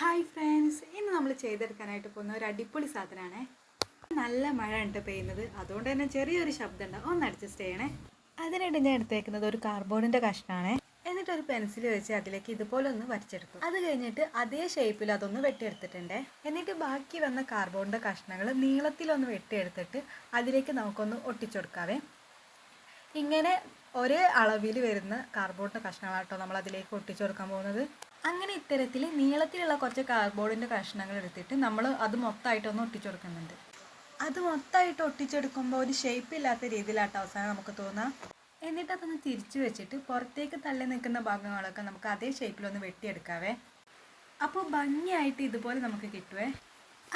Hi friends, ഇന്ന് നമ്മൾ ചെയ്തെടുക്കാനായിട്ട് പോകുന്ന ഒരു അടിപൊളി സാധനമാണേ. നല്ല മഴ ഉണ്ട് പെയ്യുന്നത്, അതുകൊണ്ട് തന്നെ ചെറിയൊരു ശബ്ദം ഉണ്ടാവും, ഒന്ന് അഡ്ജസ്റ്റ് ചെയ്യണേ. അതിനായിട്ട് ഞാൻ എടുത്തേക്കുന്നത് ഒരു കാർഡ്ബോർഡിൻ്റെ കഷ്ണമാണേ. എന്നിട്ട് ഒരു പെൻസിൽ വെച്ച് അതിലേക്ക് ഇതുപോലെ ഒന്ന് വരച്ചെടുക്കും. അത് കഴിഞ്ഞിട്ട് അതേ ഷേപ്പിൽ അതൊന്ന് വെട്ടിയെടുത്തിട്ടുണ്ടേ. എന്നിട്ട് ബാക്കി വന്ന കാർഡ്ബോർഡിൻ്റെ കഷ്ണങ്ങൾ നീളത്തിലൊന്ന് വെട്ടിയെടുത്തിട്ട് അതിലേക്ക് നമുക്കൊന്ന് ഒട്ടിച്ചെടുക്കാവേ. ഇങ്ങനെ ഒരേ അളവിൽ വരുന്ന കാർഡ്ബോർഡിൻ്റെ കഷ്ണങ്ങളാട്ടോ നമ്മൾ അതിലേക്ക് ഒട്ടിച്ചു കൊടുക്കാൻ പോകുന്നത്. അങ്ങനെ ഇത്തരത്തിൽ നീളത്തിലുള്ള കുറച്ച് കാർഡ്ബോർഡിൻ്റെ കഷ്ണങ്ങൾ എടുത്തിട്ട് നമ്മൾ അത് മൊത്തമായിട്ടൊന്ന് ഒട്ടിച്ചു കൊടുക്കുന്നുണ്ട്. അത് മൊത്തമായിട്ട് ഒട്ടിച്ചെടുക്കുമ്പോൾ ഒരു ഷേപ്പ് ഇല്ലാത്ത രീതിയിലാട്ടോ അവസാനം നമുക്ക് തോന്നാം. എന്നിട്ട് അതൊന്ന് തിരിച്ചു വെച്ചിട്ട് പുറത്തേക്ക് തള്ളി നിൽക്കുന്ന ഭാഗങ്ങളൊക്കെ നമുക്ക് അതേ ഷേപ്പിലൊന്ന് വെട്ടിയെടുക്കാവേ. അപ്പോൾ ഭംഗിയായിട്ട് ഇതുപോലെ നമുക്ക് കിട്ടുവേ.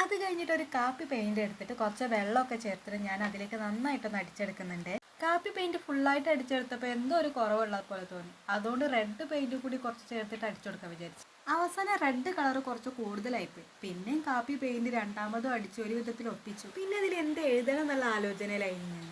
അത് കഴിഞ്ഞിട്ട് ഒരു കാപ്പി പെയിൻ്റ് എടുത്തിട്ട് കുറച്ച് വെള്ളമൊക്കെ ചേർത്തിട്ട് ഞാൻ അതിലേക്ക് നന്നായിട്ടൊന്ന് അടിച്ചെടുക്കുന്നുണ്ട്. കാപ്പി പെയിൻറ്റ് ഫുള്ളായിട്ട് അടിച്ചെടുത്തപ്പോൾ എന്തോ ഒരു കുറവുള്ളത് പോലെ തോന്നി. അതുകൊണ്ട് റെഡ് പെയിൻറ്റ് കൂടി കുറച്ച് ചേർത്തിട്ട് അടിച്ചെടുക്കാൻ വിചാരിച്ചു. അവസാനം റെഡ് കളർ കുറച്ച് കൂടുതലായിപ്പോയി. പിന്നെയും കാപ്പി പെയിൻറ്റ് രണ്ടാമതും അടിച്ച് ഒരു വിധത്തിൽ ഒപ്പിച്ചു. പിന്നെ അതിൽ എന്ത് എഴുതണം എന്നുള്ള ആലോചനയിലായിരുന്നു ഞാൻ.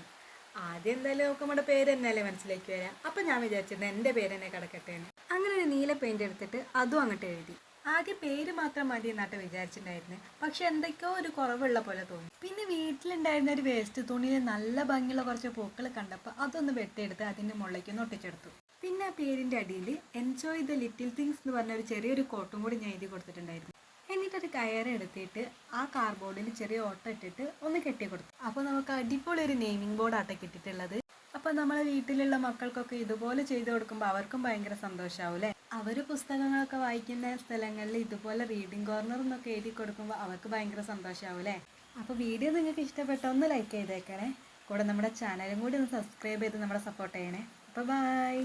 ആദ്യം എന്തായാലും നമുക്ക് നമ്മുടെ പേര് തന്നെയല്ലേ മനസ്സിലേക്ക് വരാം. അപ്പം ഞാൻ വിചാരിച്ചിരുന്നു എൻ്റെ പേര് തന്നെ കിടക്കട്ടെ എന്ന്. അങ്ങനെ ഒരു നീല പെയിൻറ്റ് എടുത്തിട്ട് അതും അങ്ങോട്ട് എഴുതി. ആദ്യം പേര് മാത്രം മതി എന്നാട്ട് വിചാരിച്ചിട്ടുണ്ടായിരുന്നു. പക്ഷെ എന്തൊക്കെയോ ഒരു കുറവുള്ള പോലെ തോന്നി. പിന്നെ വീട്ടിലുണ്ടായിരുന്ന ഒരു വേസ്റ്റ് തുണിയിൽ നല്ല ഭംഗിയുള്ള കുറച്ച് പൂക്കൾ കണ്ടപ്പോൾ അതൊന്ന് വെട്ടിയെടുത്ത് അതിൻ്റെ മുകളിലേക്കൊന്ന് ഒട്ടിച്ചെടുത്തു. പിന്നെ ആ പേരിൻ്റെ അടിയിൽ എൻജോയ് ദ ലിറ്റിൽ തിങ്സ് എന്ന് പറഞ്ഞ ഒരു ചെറിയൊരു കോട്ടും കൂടി ഞാൻ എഴുതി കൊടുത്തിട്ടുണ്ടായിരുന്നു. എന്നിട്ടൊരു കയറെടുത്തിട്ട് ആ കാർഡ്ബോർഡിൽ ചെറിയ ഓട്ട ഇട്ടിട്ട് ഒന്ന് കെട്ടി കൊടുത്തു. അപ്പോൾ നമുക്ക് അടിപൊളി ഒരു നെയിമിംഗ് ബോർഡാട്ടോ കിട്ടിയിട്ടുള്ളത്. അപ്പോൾ നമ്മളെ വീട്ടിലുള്ള മക്കൾക്കൊക്കെ ഇതുപോലെ ചെയ്തു കൊടുക്കുമ്പോൾ അവർക്കും ഭയങ്കര സന്തോഷമാവും അല്ലേ. അവർ പുസ്തകങ്ങളൊക്കെ വായിക്കുന്ന സ്ഥലങ്ങളിൽ ഇതുപോലെ റീഡിംഗ് കോർണർ എന്നൊക്കെ എഴുതി കൊടുക്കുമ്പോൾ അവർക്ക് ഭയങ്കര സന്തോഷമാവും അല്ലേ. അപ്പോൾ വീഡിയോ നിങ്ങൾക്ക് ഇഷ്ടപ്പെട്ട ഒന്ന് ലൈക്ക് ചെയ്തേക്കണേ. കൂടെ നമ്മുടെ ചാനലും കൂടി ഒന്ന് സബ്സ്ക്രൈബ് ചെയ്ത് നമ്മളെ സപ്പോർട്ട് ചെയ്യണേ. അപ്പോൾ ബൈ.